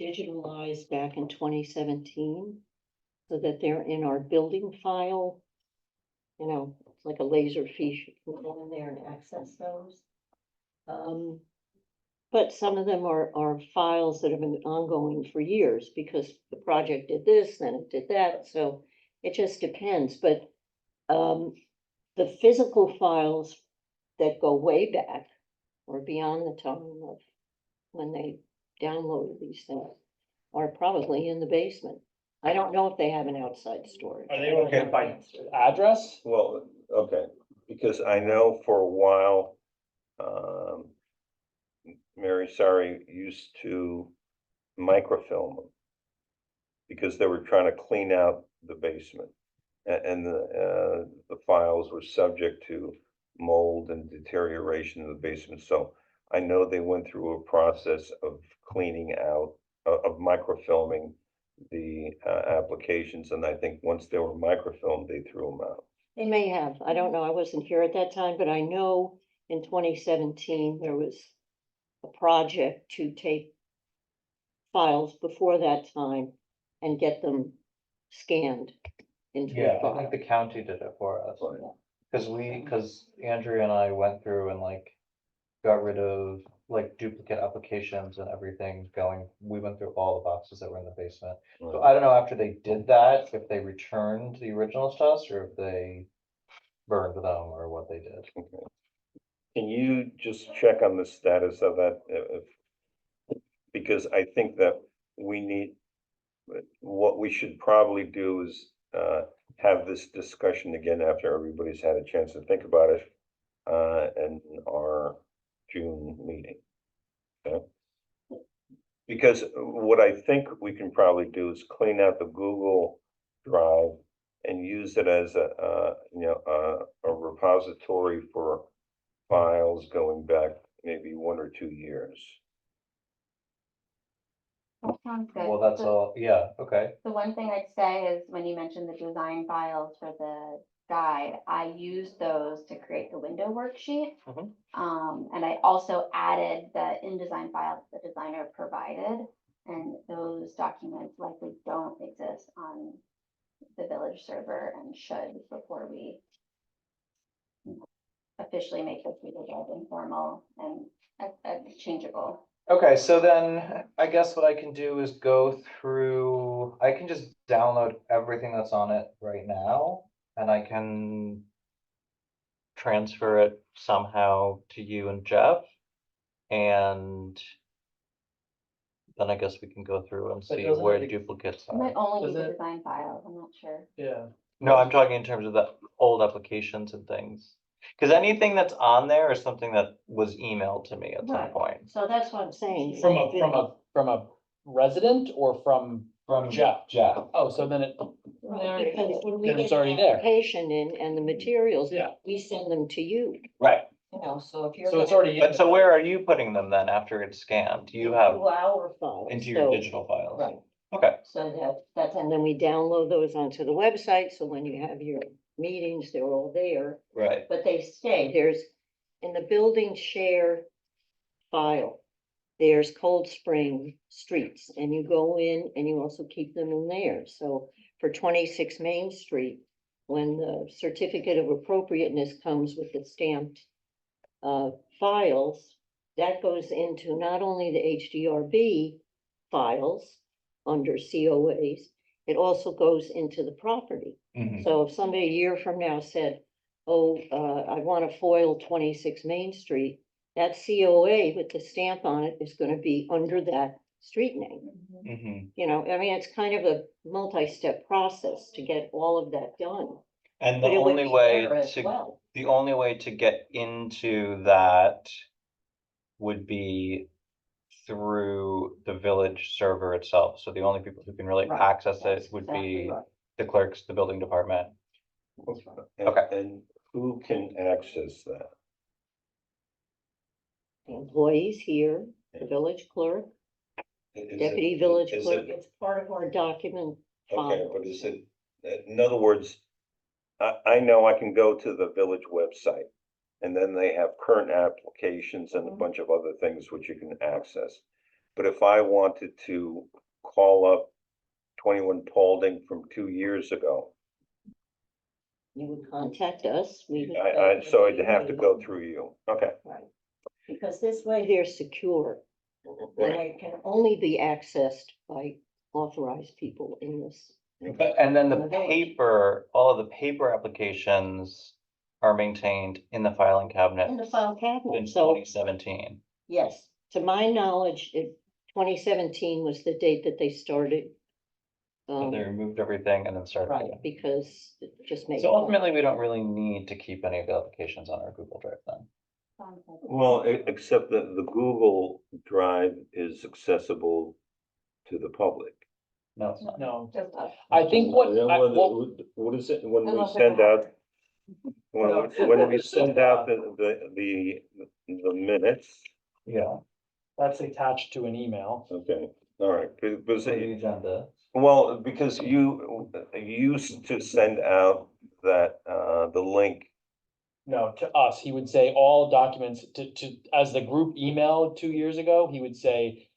[SPEAKER 1] digitalized back in 2017. So that they're in our building file. It's like a laser fiche, you can go in there and access those. But some of them are files that have been ongoing for years because the project did this, then it did that, so it just depends, but the physical files that go way back or beyond the time of when they downloaded these things are probably in the basement. I don't know if they have an outside storage.
[SPEAKER 5] Are they
[SPEAKER 1] I don't
[SPEAKER 5] okay
[SPEAKER 1] know
[SPEAKER 5] by
[SPEAKER 1] the answer.
[SPEAKER 5] address?
[SPEAKER 2] Well, okay, because I know for a while, Mary Sari used to microfilm them. Because they were trying to clean out the basement. And the files were subject to mold and deterioration in the basement, so I know they went through a process of cleaning out, of microfilming the applications, and I think once they were microfilmed, they threw them out.
[SPEAKER 1] They may have, I don't know, I wasn't here at that time, but I know in 2017, there was a project to take files before that time and get them scanned into
[SPEAKER 7] Yeah,
[SPEAKER 1] a
[SPEAKER 7] I
[SPEAKER 1] file.
[SPEAKER 7] think the county did it for us. Cause Andrea and I went through and got rid of duplicate applications and everything we went through all the boxes that were in the basement. So I don't know after they did that, if they returned the original stuff or if they burned them or what they did.
[SPEAKER 2] Okay. Can you just check on the status of that, because I think that what we should probably do is, have this discussion again after everybody's had a chance to think about it, in our June meeting. Okay? Because what I think we can probably do is clean out the Google Drive and use it as a repository for files going back maybe 1 or 2 years.
[SPEAKER 8] That sounds good.
[SPEAKER 7] Well, that's
[SPEAKER 8] So-
[SPEAKER 7] all, yeah, okay.
[SPEAKER 8] The one thing I'd say is when you mentioned the design files for the guide, I used those to create the window worksheet.
[SPEAKER 7] Mhm.
[SPEAKER 8] And I also added the InDesign files the designer provided, and those documents likely don't exist on the village server and should before we officially make this Google Drive informal and changeable.
[SPEAKER 7] Okay, so then I guess what I can do is go through, I can just download everything that's on it right now, and I can transfer it somehow to you and Jeff. And then I guess we can go through and
[SPEAKER 5] But
[SPEAKER 7] see
[SPEAKER 5] doesn't
[SPEAKER 7] where
[SPEAKER 5] it-
[SPEAKER 7] duplicates
[SPEAKER 8] It might
[SPEAKER 7] are.
[SPEAKER 8] only be
[SPEAKER 5] Does
[SPEAKER 8] the
[SPEAKER 5] it-
[SPEAKER 8] design files, I'm not sure.
[SPEAKER 5] Yeah.
[SPEAKER 7] No, I'm talking in terms of the old applications and things. Cause anything that's on there is something that was emailed to me at some
[SPEAKER 1] Right.
[SPEAKER 7] point.
[SPEAKER 1] So that's what I'm saying.
[SPEAKER 5] From a resident or from Jeff?
[SPEAKER 7] Jeff.
[SPEAKER 5] Oh, so then it,
[SPEAKER 1] Well, because when we
[SPEAKER 5] Then
[SPEAKER 1] get
[SPEAKER 5] it's
[SPEAKER 1] an
[SPEAKER 5] already there.
[SPEAKER 1] application in and the materials,
[SPEAKER 5] Yeah.
[SPEAKER 1] we send them to you,
[SPEAKER 7] Right,
[SPEAKER 1] you know, so if you're.
[SPEAKER 5] so it's
[SPEAKER 1] gonna
[SPEAKER 5] already.
[SPEAKER 7] but so where are you putting them then after it's scanned? Do you
[SPEAKER 1] do
[SPEAKER 7] have
[SPEAKER 1] our files.
[SPEAKER 7] into your
[SPEAKER 1] so-
[SPEAKER 7] digital files?
[SPEAKER 1] Right,
[SPEAKER 7] Okay,
[SPEAKER 1] so that's, and then we download those onto the website, so when you have your meetings, they're all there.
[SPEAKER 7] right.
[SPEAKER 1] But they stay, there's, in the building share file, there's Cold Spring Streets, and you go in and you also keep them in there, so for 26 Main Street, when the certificate of appropriateness comes with the stamped files, that goes into not only the HDRB files under COAs, it also goes into the property.
[SPEAKER 7] Mhm.
[SPEAKER 1] So if somebody a year from now said, oh, I want to foil 26 Main Street, that COA with the stamp on it is gonna be under that street name.
[SPEAKER 7] Mhm.
[SPEAKER 1] You know, I mean, it's kind of a multi-step process to get all of that done.
[SPEAKER 7] And the
[SPEAKER 1] But it would
[SPEAKER 7] only
[SPEAKER 1] be
[SPEAKER 7] way
[SPEAKER 1] there as
[SPEAKER 7] to,
[SPEAKER 1] well.
[SPEAKER 7] the only way to get into that would be through the village server itself. So the only people who can really
[SPEAKER 1] Right,
[SPEAKER 7] access
[SPEAKER 1] that's
[SPEAKER 7] it would
[SPEAKER 1] exactly
[SPEAKER 7] be
[SPEAKER 1] right.
[SPEAKER 7] the clerks, the building department.
[SPEAKER 2] And-
[SPEAKER 7] Okay.
[SPEAKER 2] And who can access that?
[SPEAKER 1] The employees here, the village clerk,
[SPEAKER 2] Is
[SPEAKER 1] deputy
[SPEAKER 2] it-
[SPEAKER 1] village
[SPEAKER 2] is
[SPEAKER 1] clerk,
[SPEAKER 2] it-
[SPEAKER 1] it's part of our document
[SPEAKER 2] Okay,
[SPEAKER 1] file.
[SPEAKER 2] but is it, in other words, I know I can go to the village website. And then they have current applications and a
[SPEAKER 1] Mhm.
[SPEAKER 2] bunch of other things which you can access. But if I wanted to call up 21 Paulding from 2 years ago,
[SPEAKER 1] You would contact us, we would.
[SPEAKER 2] so I'd have to go through you. Okay.
[SPEAKER 1] Right, because this way they're secure, and it can only be accessed by authorized people in this.
[SPEAKER 7] But, and then
[SPEAKER 1] In
[SPEAKER 7] the
[SPEAKER 1] the village.
[SPEAKER 7] paper, all of the paper applications are maintained in the filing cabinet
[SPEAKER 1] In the file cabinet,
[SPEAKER 7] since
[SPEAKER 1] so,
[SPEAKER 7] 2017.
[SPEAKER 1] yes, to my knowledge, 2017 was the date that they started.
[SPEAKER 7] But they removed everything and then started
[SPEAKER 1] Right,
[SPEAKER 7] again.
[SPEAKER 1] because it just made.
[SPEAKER 7] So ultimately, we don't really need to keep any of the applications on our Google Drive then.
[SPEAKER 8] Sounds like-
[SPEAKER 2] Well, except that the Google Drive is accessible to the public.
[SPEAKER 7] No, it's not.
[SPEAKER 5] No,
[SPEAKER 6] Just us.
[SPEAKER 5] I think what,
[SPEAKER 2] Then what is it, when we
[SPEAKER 6] Unless they
[SPEAKER 2] send
[SPEAKER 6] have-
[SPEAKER 2] out? When we send out the minutes,
[SPEAKER 7] Yeah.
[SPEAKER 5] that's attached to an email.
[SPEAKER 2] okay, all right, because
[SPEAKER 7] So the agenda.
[SPEAKER 2] well, because you used to send out that, the link.
[SPEAKER 5] No, to us, he would say all documents as the group emailed 2 years ago, he would say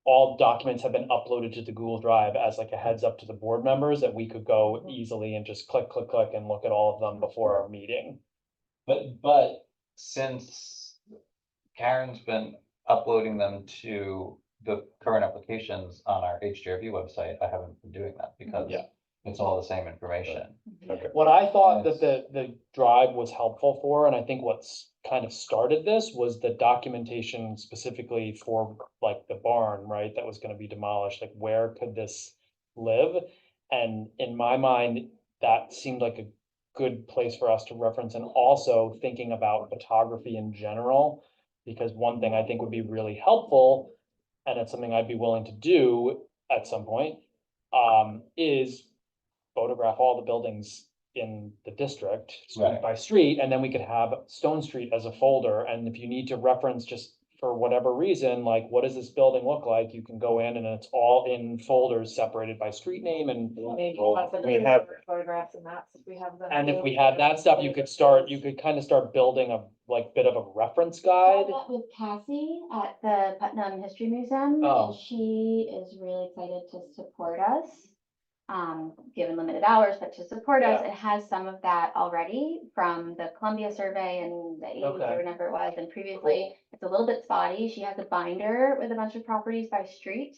[SPEAKER 5] all documents have been uploaded to the Google Drive as like a heads up to the board members that we could go easily and just click, click, click and look at all of them before our meeting.
[SPEAKER 7] But since Karen's been uploading them to the current applications on our HDRB website, I haven't been doing that because
[SPEAKER 5] Yeah.
[SPEAKER 7] it's all the same information.
[SPEAKER 2] Okay,
[SPEAKER 5] What I thought that the drive was helpful for, and I think what's kind of started this was the documentation specifically for like the barn, right? That was gonna be demolished, like where could this live? And in my mind, that seemed like a good place for us to reference and also thinking about photography in general. Because one thing I think would be really helpful, and it's something I'd be willing to do at some point, is photograph all the buildings in the district, street
[SPEAKER 7] Right.
[SPEAKER 5] by street, and then we could have Stone Street as a folder, and if you need to reference just for whatever reason, like, what does this building look like, you can go in and it's all in folders separated by street name and
[SPEAKER 6] Maybe
[SPEAKER 2] Well,
[SPEAKER 6] possibly
[SPEAKER 2] we have-
[SPEAKER 6] photographs and maps, if we have them.
[SPEAKER 5] and if we had that stuff, you could kind of start building a, like, bit of a reference
[SPEAKER 8] I
[SPEAKER 5] guide.
[SPEAKER 8] met with Cassie at the Putnam History Museum,
[SPEAKER 5] Oh.
[SPEAKER 8] and she is really excited to support us. Given limited hours, but to support us, it has some of that already from the Columbia survey and the 80s
[SPEAKER 5] Okay.
[SPEAKER 8] or whatever it was, and previously, it's a little bit spotty. She has a binder with a bunch of properties by street.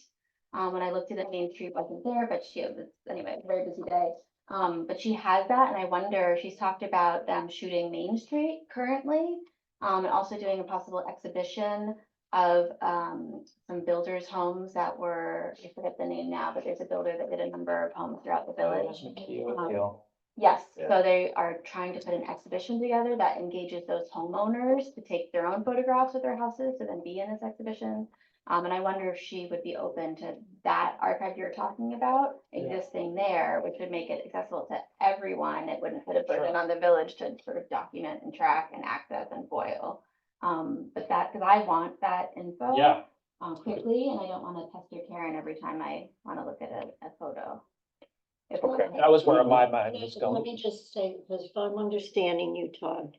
[SPEAKER 8] When I looked at it, Main Street wasn't there, but she was, anyway, a very busy day. But she has that, and I wonder, she's talked about them shooting Main Street currently, and also doing a possible exhibition of some builders' homes that were, I forget the name now, but there's a builder that did a number of homes throughout the village. Yes, so they are trying to put an exhibition together that engages those homeowners to take their own photographs of their houses to then be in this exhibition. And I wonder if she would be open to that archive you're talking about existing there, which would make it accessible to everyone. It wouldn't put a burden on the village to sort of document and track and access and foil. But that, because I want that info.
[SPEAKER 5] Yeah.
[SPEAKER 8] Quickly, and I don't want to pester Karen every time I want to look at a photo. If-
[SPEAKER 2] Okay.
[SPEAKER 5] That was where my mind was
[SPEAKER 1] Let
[SPEAKER 5] going.
[SPEAKER 1] me just say, because if I'm understanding you, Todd,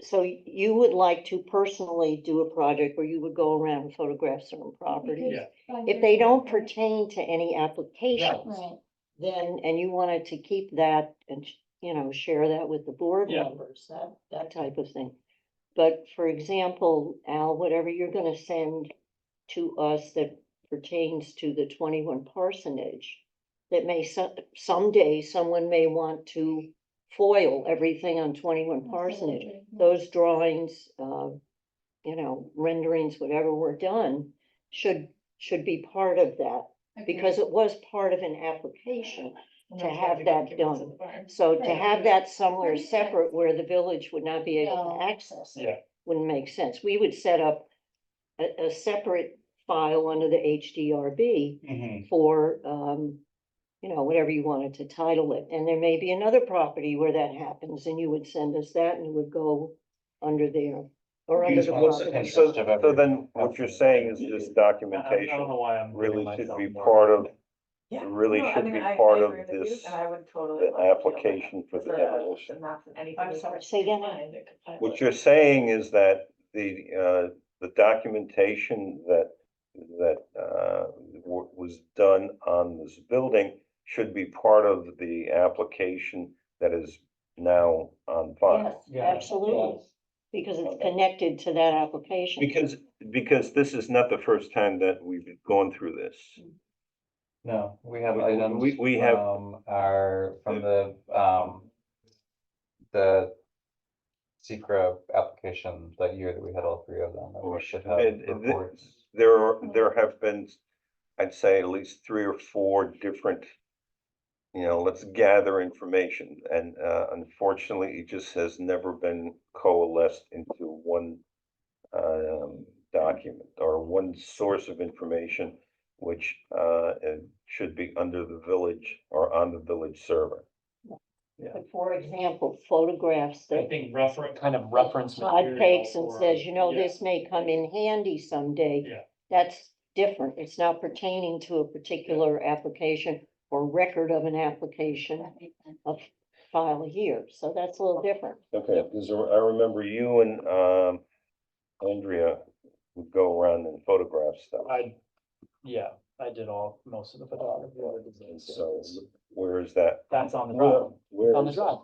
[SPEAKER 1] so you would like to personally do a project where you would go around and photograph certain properties?
[SPEAKER 5] Yeah.
[SPEAKER 1] If they don't pertain to any applications,
[SPEAKER 8] Right.
[SPEAKER 1] then, and you wanted to keep that and, you know, share that with the board
[SPEAKER 5] Yeah.
[SPEAKER 1] members, that type of thing. But for example, Al, whatever you're gonna send to us that pertains to the 21 parsonage, that may someday someone may want to foil everything on 21 parsonage.
[SPEAKER 8] Absolutely, yeah.
[SPEAKER 1] Those drawings, you know, renderings, whatever were done, should be part of that, because it was part of an application to have that done. So to have that somewhere separate where the village would not be able to access
[SPEAKER 5] Yeah.
[SPEAKER 1] it, wouldn't make sense. We would set up a separate file under the HDRB
[SPEAKER 3] Mhm.
[SPEAKER 1] for, you know, whatever you wanted to title it. And there may be another property where that happens, and you would send us that and it would go under there. Or under the
[SPEAKER 7] What's the
[SPEAKER 1] property.
[SPEAKER 7] interest?
[SPEAKER 2] So then what you're saying is this documentation
[SPEAKER 5] why I'm.
[SPEAKER 2] really should be part of, really should be part of this,
[SPEAKER 6] And I would totally.
[SPEAKER 2] the application for the demolition.
[SPEAKER 1] I'm sorry, say again.
[SPEAKER 2] What you're saying is that the documentation that was done on this building should be part of the application that is now on file.
[SPEAKER 1] Yes, absolutely, because it's connected to that application.
[SPEAKER 2] Because this is not the first time that we've gone through this.
[SPEAKER 7] No, we have
[SPEAKER 2] We-
[SPEAKER 7] items
[SPEAKER 2] we have-
[SPEAKER 7] from the secret application that year that we had all three of them, and we should have reports.
[SPEAKER 2] There have been, I'd say, at least 3 or 4 different, you know, let's gather information, and unfortunately, it just has never been coalesced into one document or one source of information, which it should be under the village or on the village server.
[SPEAKER 1] But for example, photographs
[SPEAKER 5] I
[SPEAKER 1] that
[SPEAKER 5] think reference.
[SPEAKER 1] Todd
[SPEAKER 5] material
[SPEAKER 1] takes and
[SPEAKER 5] for-
[SPEAKER 1] says, you know,
[SPEAKER 5] yeah.
[SPEAKER 1] this may come in handy someday.
[SPEAKER 5] Yeah.
[SPEAKER 1] That's different. It's not pertaining to a particular application or record of an application
[SPEAKER 8] That makes sense.
[SPEAKER 1] of file here. So that's a little different.
[SPEAKER 2] Okay, because I remember you and Andrea would go around and photograph stuff.
[SPEAKER 5] I did most of the photography.
[SPEAKER 2] So where is that?
[SPEAKER 5] That's on the drive,
[SPEAKER 2] Where
[SPEAKER 5] on the
[SPEAKER 2] is-
[SPEAKER 5] drive.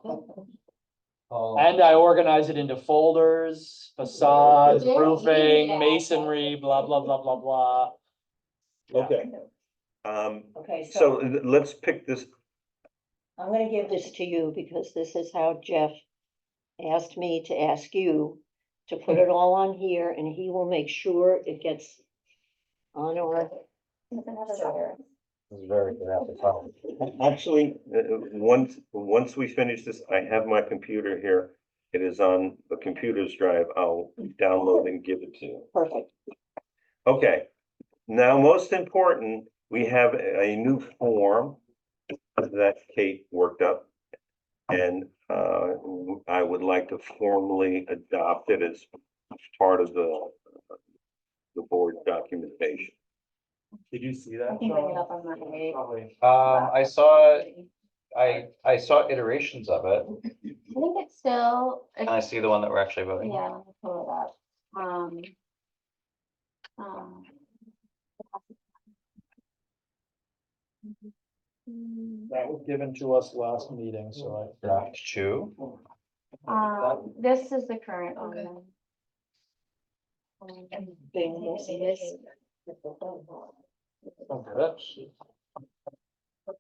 [SPEAKER 7] Oh,
[SPEAKER 5] And I organize it into folders, facades,
[SPEAKER 8] Very easy to
[SPEAKER 5] roofing,
[SPEAKER 8] access.
[SPEAKER 5] masonry, blah, blah, blah, blah, blah. Yeah.
[SPEAKER 2] Okay.
[SPEAKER 1] Okay,
[SPEAKER 2] So let's pick this,
[SPEAKER 1] I'm gonna give this to you because this is how Jeff asked me to ask you to put it all on here, and he will make sure it gets on our.
[SPEAKER 8] Doesn't have a letter.
[SPEAKER 7] This is very good at the top.
[SPEAKER 2] actually, once we finish this, I have my computer here. It is on the computer's drive. I'll download and give it to you.
[SPEAKER 1] Perfect.
[SPEAKER 2] Okay, now, most important, we have a new form that Kate worked up. And I would like to formally adopt it as part of the board documentation.
[SPEAKER 5] Did you see
[SPEAKER 8] I
[SPEAKER 5] that?
[SPEAKER 8] can bring it
[SPEAKER 5] Sean?
[SPEAKER 8] up on my.
[SPEAKER 5] Probably.
[SPEAKER 7] I saw, I saw iterations of it.
[SPEAKER 8] I think it's still,
[SPEAKER 7] Can I see the one that we're actually voting?
[SPEAKER 8] yeah, let me pull it up. Um,
[SPEAKER 5] That was given to us last meeting, so
[SPEAKER 7] Draft two.
[SPEAKER 8] this is the current one.
[SPEAKER 6] Okay.
[SPEAKER 9] They will see this.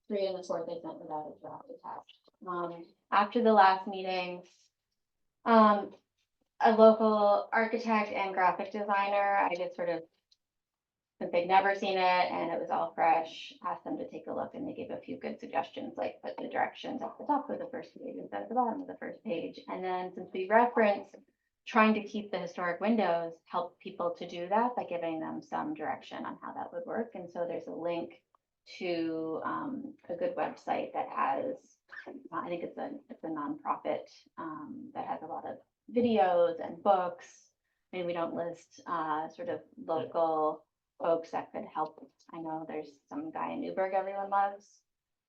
[SPEAKER 8] Three and the fourth they sent without a draft attached. After the last meeting, a local architect and graphic designer, I just sort of, since they'd never seen it and it was all fresh, asked them to take a look and they gave a few good suggestions, like put the directions at the top of the first page instead of the bottom of the first page. And then since we referenced trying to keep the historic windows, help people to do that by giving them some direction on how that would work. And so there's a link to a good website that has, I think it's a nonprofit that has a lot of videos and books. I mean, we don't list sort of local folks that could help. I know there's some guy in Newburgh everyone loves.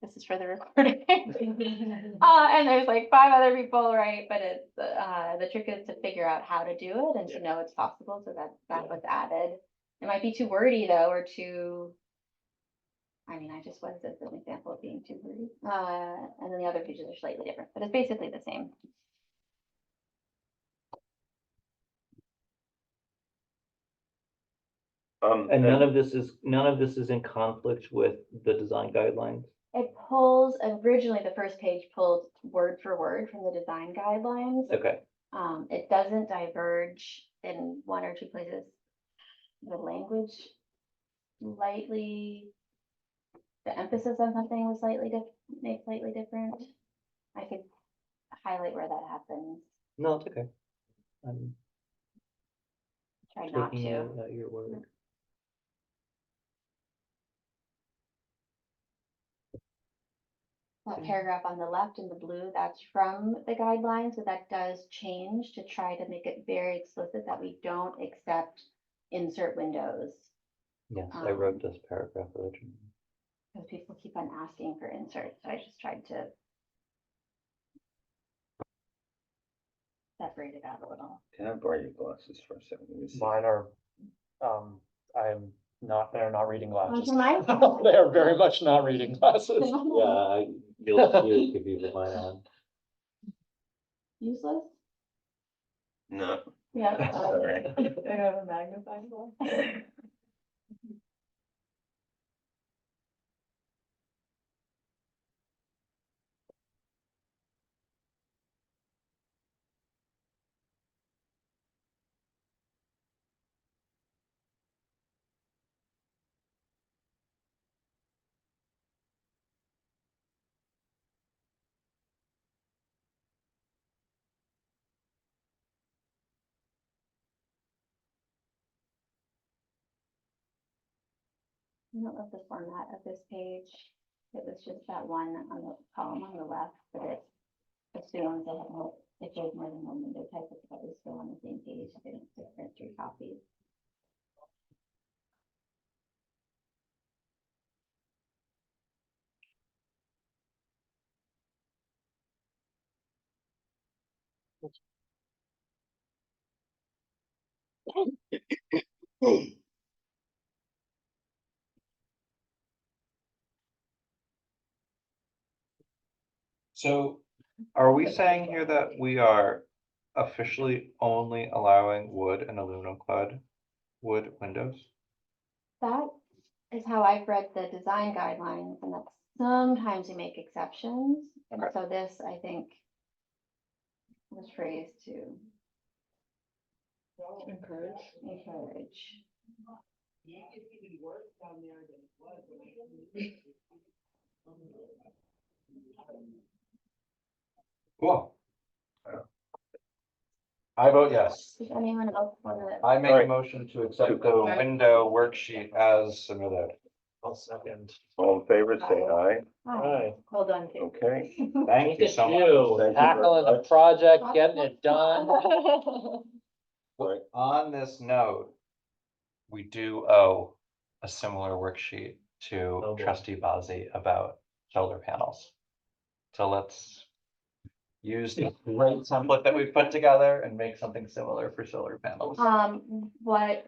[SPEAKER 8] This is for the recording. And there's like 5 other people, right? But it's the trick is to figure out how to do it and to know it's possible. So that was added. It might be too wordy though, or too. I mean, I just was as an example of being too wordy. And then the other pages are slightly different, but it's basically the same.
[SPEAKER 10] And none of this is in conflict with the design guidelines?
[SPEAKER 8] It pulls, originally the first page pulled word for word from the design guidelines.
[SPEAKER 10] Okay,
[SPEAKER 8] It doesn't diverge in 1 or 2 places. The language slightly, the emphasis on something was made slightly different. I could highlight where that happens.
[SPEAKER 10] no, it's okay. I'm
[SPEAKER 8] Try not
[SPEAKER 10] taking
[SPEAKER 8] to.
[SPEAKER 10] you at your word.
[SPEAKER 8] That paragraph on the left in the blue, that's from the guidelines, so that does change to try to make it very explicit that we don't accept insert windows.
[SPEAKER 10] Yes, I wrote this paragraph originally.
[SPEAKER 8] Because people keep on asking for inserts, so I just tried to separate it out a little.
[SPEAKER 2] Can I borrow your glasses for a second? Let me see.
[SPEAKER 5] mine are, they're not reading glasses.
[SPEAKER 8] Those are mine?
[SPEAKER 5] They are very much not reading glasses.
[SPEAKER 10] Yeah, you'll give you the mine on.
[SPEAKER 8] Useless?
[SPEAKER 2] No,
[SPEAKER 8] Yeah.
[SPEAKER 2] all right.
[SPEAKER 6] I have a magnifying glass.
[SPEAKER 8] I don't love the format of this page. It was just that one on the column on the left, but it assumes they have more, if there's more than one window type, it's probably still on the same page. They don't print 3 copies.
[SPEAKER 7] So are we saying here that we are officially only allowing wood and aluminum clad wood windows?
[SPEAKER 8] That is how I've read the design guidelines, and that sometimes you make exceptions. And
[SPEAKER 7] Okay.
[SPEAKER 8] so this, I think, was phrased to encourage.
[SPEAKER 7] Cool. I vote yes.
[SPEAKER 8] Does anyone else want to?
[SPEAKER 7] I make a
[SPEAKER 2] Alright.
[SPEAKER 7] motion to accept the window worksheet as submitted.
[SPEAKER 5] I'll second.
[SPEAKER 2] All in favor, say aye.
[SPEAKER 5] Aye.
[SPEAKER 6] Well done, Kate.
[SPEAKER 2] Okay.
[SPEAKER 7] Thank you so much.
[SPEAKER 5] You,
[SPEAKER 2] Thank you very
[SPEAKER 5] tackling the
[SPEAKER 2] much.
[SPEAKER 5] project, getting it done.
[SPEAKER 2] Right.
[SPEAKER 7] On this note, we do owe a similar worksheet to
[SPEAKER 5] Oh, boy.
[SPEAKER 7] trustee Bazey about solar panels. So let's use the great template that we've put together and make something similar for solar panels.
[SPEAKER 8] What?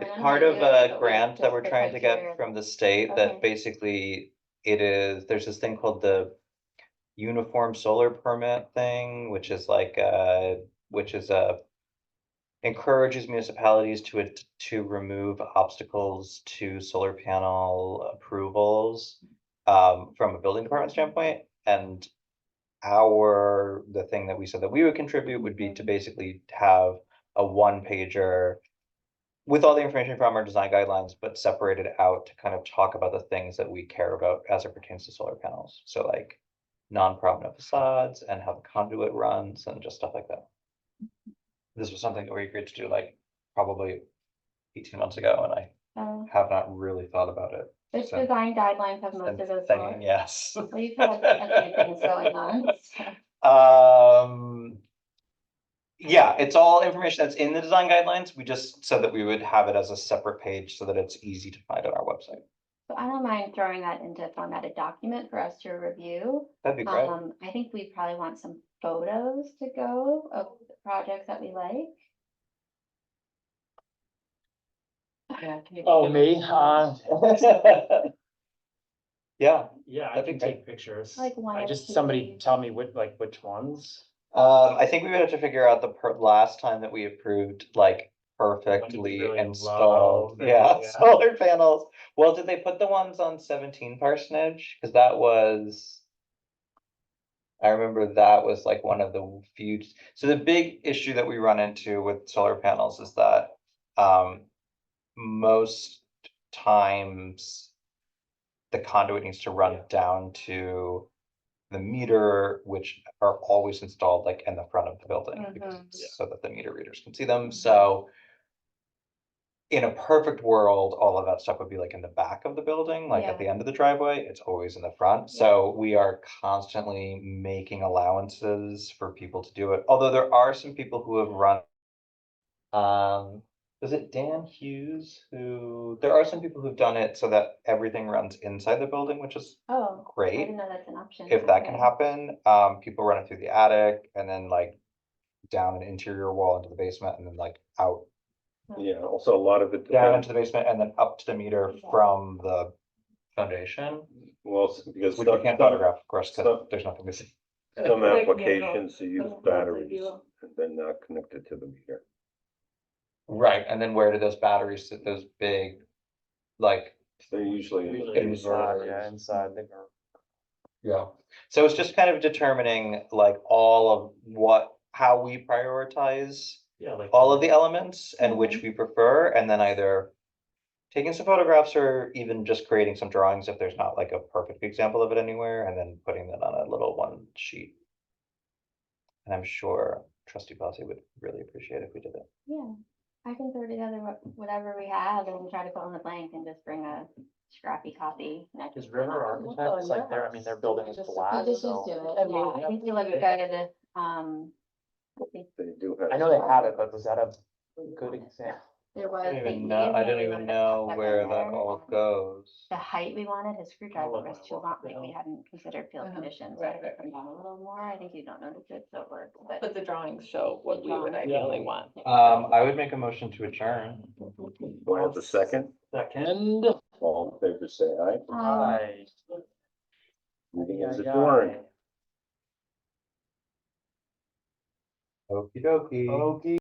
[SPEAKER 7] It's part of a grant that we're trying to get from the state that
[SPEAKER 8] Okay.
[SPEAKER 7] basically there's this thing called the Uniform Solar Permit thing, which is encourages municipalities to remove obstacles to solar panel approvals from a building department standpoint. And the thing that we said that we would contribute would be to basically have a one pager with all the information from our design guidelines, but separated out to kind of talk about the things that we care about as it pertains to solar panels. So like non-prominent facades and how the conduit runs and just stuff like that. This was something that we agreed to do like probably 18 months ago, and I have not really thought about it.
[SPEAKER 8] Which
[SPEAKER 7] So-
[SPEAKER 8] design guidelines have most of those?
[SPEAKER 7] Saying yes.
[SPEAKER 8] Well, you've had a few things going on. So.
[SPEAKER 7] Yeah, it's all information that's in the design guidelines. We just said that we would have it as a separate page so that it's easy to find on our website.
[SPEAKER 8] So I don't mind throwing that into a formatted document for us to review.
[SPEAKER 7] That'd be great.
[SPEAKER 8] I think we probably want some photos to go of the projects that we like.
[SPEAKER 6] Yeah, can you
[SPEAKER 5] Oh,
[SPEAKER 6] think of-
[SPEAKER 5] me,
[SPEAKER 7] Yeah,
[SPEAKER 5] yeah, I
[SPEAKER 7] That'd be
[SPEAKER 5] can
[SPEAKER 7] great.
[SPEAKER 5] take pictures.
[SPEAKER 8] Like one
[SPEAKER 5] I
[SPEAKER 8] or
[SPEAKER 5] just,
[SPEAKER 8] two.
[SPEAKER 5] somebody tell me which ones.
[SPEAKER 7] I think we would have to figure out last time that we approved like perfectly
[SPEAKER 5] really
[SPEAKER 7] installed,
[SPEAKER 5] love it,
[SPEAKER 7] yeah,
[SPEAKER 5] yeah.
[SPEAKER 7] solar panels. Well, did they put the ones on 17 Parsonage? Because I remember that was like one of the few. So the big issue that we run into with solar panels is that most times the conduit needs to run down to the meter, which are always installed like in the front of the building, because
[SPEAKER 8] Mhm.
[SPEAKER 7] it's so that the meter readers can see them. So in a perfect world, all of that stuff would be like in the back of the building, like at the
[SPEAKER 8] Yeah.
[SPEAKER 7] end of the driveway. It's always in the front. So we are constantly making allowances for people to do it. Although there are some people who have run. Was it Dan Hughes there are some people who've done it so that everything runs inside the building, which is
[SPEAKER 8] Oh, I
[SPEAKER 7] great.
[SPEAKER 8] didn't know that's an option.
[SPEAKER 7] If that can
[SPEAKER 8] Okay.
[SPEAKER 7] happen. People run it through the attic and then like down an interior wall into the basement and then like out
[SPEAKER 2] Yeah, also a lot of it
[SPEAKER 7] down
[SPEAKER 2] depends,
[SPEAKER 7] into the basement and then up to the meter from the foundation,
[SPEAKER 2] well, because
[SPEAKER 7] which we can't photograph, of course,
[SPEAKER 2] some-
[SPEAKER 7] because there's nothing to see.
[SPEAKER 2] some
[SPEAKER 6] Like, yeah,
[SPEAKER 2] applications you use
[SPEAKER 6] those ones I
[SPEAKER 2] batteries
[SPEAKER 6] do.
[SPEAKER 2] and then not connected to the meter.
[SPEAKER 7] Right, and then where do those batteries sit, those big, like,
[SPEAKER 2] They're usually in the
[SPEAKER 5] Usually inside,
[SPEAKER 2] basement.
[SPEAKER 5] yeah, inside the.
[SPEAKER 7] yeah. So it's just kind of determining like all of how we prioritize
[SPEAKER 5] Yeah, like.
[SPEAKER 7] all of the elements and which we prefer, and then either taking some photographs or even just creating some drawings if there's not like a perfect example of it anywhere, and then putting that on a little one sheet. And I'm sure trustee Bossy would really appreciate if we did it.
[SPEAKER 8] Yeah, I can throw together whatever we have and try to fill in the blank and just bring a scrappy copy. next
[SPEAKER 5] Is River
[SPEAKER 8] time.
[SPEAKER 5] Architects, like, their building is
[SPEAKER 8] You
[SPEAKER 5] black,
[SPEAKER 8] just
[SPEAKER 5] so.
[SPEAKER 8] do it, yeah, I think you look good,
[SPEAKER 2] They do have.
[SPEAKER 5] I know they have it, but was that a good example?
[SPEAKER 8] there was.
[SPEAKER 7] I don't
[SPEAKER 8] the
[SPEAKER 7] even know, I
[SPEAKER 8] eave
[SPEAKER 7] don't
[SPEAKER 8] we
[SPEAKER 7] even
[SPEAKER 8] wanted to
[SPEAKER 7] know
[SPEAKER 8] tuck
[SPEAKER 7] where
[SPEAKER 8] in
[SPEAKER 7] that
[SPEAKER 8] there,
[SPEAKER 7] all
[SPEAKER 8] and
[SPEAKER 7] goes.
[SPEAKER 8] The height we wanted, his screwdriver
[SPEAKER 5] look
[SPEAKER 8] was
[SPEAKER 5] when I
[SPEAKER 8] too long,
[SPEAKER 5] walk
[SPEAKER 8] like we
[SPEAKER 5] down.
[SPEAKER 8] hadn't considered field conditions, so I had to come down a little more, I think you don't notice it, so it works, but.
[SPEAKER 6] But the drawings show what we would
[SPEAKER 8] Yeah.
[SPEAKER 6] ideally want.
[SPEAKER 7] I would make a motion to adjourn.
[SPEAKER 2] Do I have the second?
[SPEAKER 5] Second.
[SPEAKER 2] All in favor, say aye.
[SPEAKER 5] Aye.
[SPEAKER 2] Meeting is
[SPEAKER 5] Aye, aye,
[SPEAKER 2] adjourned.
[SPEAKER 5] aye.
[SPEAKER 7] Okey dokey.
[SPEAKER 5] Okey